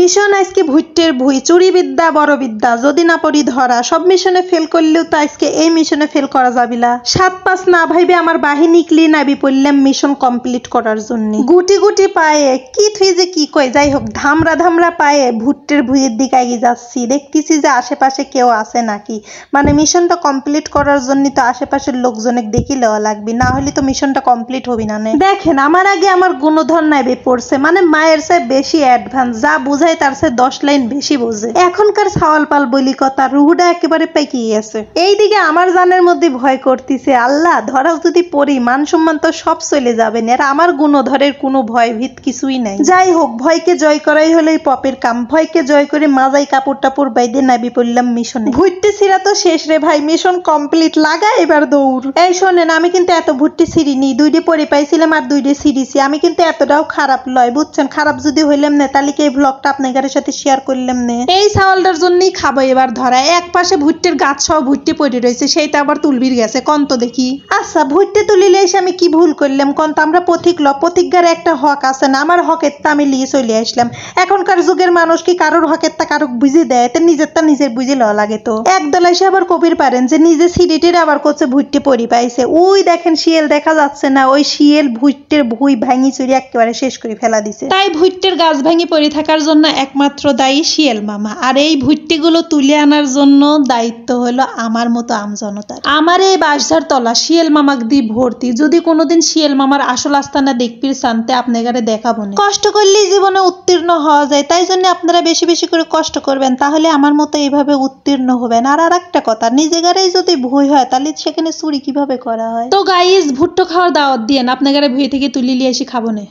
Mission আজকে ভুট্টের ভুই, চুরি বিদ্যা বড় বিদ্যা, যদি না পড়ি ধরা। সব মিশনে ফেল করলেও তো আজকে এই মিশনে ফেল করা যাবিলা। 7-5 না ভাইবে আমার বাহিনী ক্লি নাবি পড়লাম মিশন কমপ্লিট করার জন্য। গুটি গুটি পায়ে কি থুই যে কি কই, যাই হোক ধামরা ধামরা পায়ে ভুট্টের ভুইয়ের দিকে এগিয়ে যাচ্ছি। দেখতেছি যে আশেপাশে কেউ আছে নাকি, মানে মিশনটা কমপ্লিট করার জন্য তো আশেপাশের লোকজনে দেখি লওয়া লাগবে, না হলে তো মিশনটা কমপ্লিট হবি না। দেখেন আমার আগে আমার গুণধর নাইবে পড়ছে, মানে মায়ের চেয়ে বেশি অ্যাডভান্স, যা বুঝায় তার চেয়ে 10 লাইন বেশি বোঝে। এখনকার ছাওয়াল পাল বলি কথা, রুহুটা একেবারে পেকিয়ে গেছে। এইদিকে আমার জানের মধ্যে ভয় করতেছে, আল্লাহ ধরাও যদি পড়ি মান সম্মান তো সব চলে যাবে, আর আমার গুণধরের কোনো ভয় ভীত কিছুই নাই। যাই হোক ভয়কে জয় করাই হলো পপের কাম। ভয়কে জয় করে মাজাই কাপড় টাপড় বাইদে নাবি পড়লাম মিশনে। ভুট্টি ছিঁড়া তো শেষ রে ভাই, মিশন কমপ্লিট, লাগা এবার দৌড়। এই শোনেন, আমি কিন্তু এত ভুট্টি ছিঁড়িনি, 2টি পরে পাইছিলাম আর 2টি ছিঁড়িছি। আমি কিন্তু এতটাও খারাপ লয়, বুঝছেন? খারাপ যদি হইলাম না তাহলে কি এই ব্লগটা আপনাদের সাথে শেয়ার করলাম না। এই চাওয়ালটার জন্যই খাবো এবার ধরা। এক পাশে ভুট্টির গাছ সহ ভুট্টি পড়ে রয়েছে, সেইটা আবার তুলবির গেছে কন্ত দেখি। আচ্ছা ভুট্টি তুলিলে এসে আমি কি ভুল করলাম কন্ত? আমরা প্রতিজ্ঞার একটা হক আছে না? আমার হকের তা আমি লিয়ে চলে আসলাম। এখনকার যুগের মানুষ কি কারোর হকের তা কারো বুঝে দেয়? তো নিজেরটা নিজের বুঝে লওয়া লাগে। তো একদল এসে আবার কবির পারেন যে নিজে সিডিটির আবার করছে ভুট্টি পরি পাইছে। ওই দেখেন শিয়াল দেখা যাচ্ছে না? ওই শিয়াল ভুট্টের ভুই ভাঙি চুরি একেবারে শেষ করে ফেলা দিছে। তাই ভুট্টের গাছ ভাঙি পড়ে থাকার জন্য একমাত্র দায়ী শিয়াল মামা, আর এই ভুট্টিগুলো তুলে আনার জন্য দায়িত্ব হলো আমার মতো আমজনতার। আমার এই বাসঝার তলা শিয়াল মামাক দিয়ে ভর্তি। যদি কোনোদিন শিয়াল মামার আসল আস্তানা দেখবির শান্তে আপনাদের দেখাবো না। কষ্ট করলেই জীবনে উত্তীর্ণ হওয়া যায়, তাই জন্য আপনারা বেশি বেশি করে কষ্ট করবেন, তাহলে আমার মতো এইভাবে উত্তীর্ণ হবেন। আর একটা কথা, নিজেগারেই যদি ভুই হয় তাহলে সেখানে চুরি কিভাবে করা হয়। তো গাইস ভুট্টো খাওয়ার দাওয়াত দিয়েন, আপনাদের ভুই থেকে তুলি লিয়ে এসে খাবো না।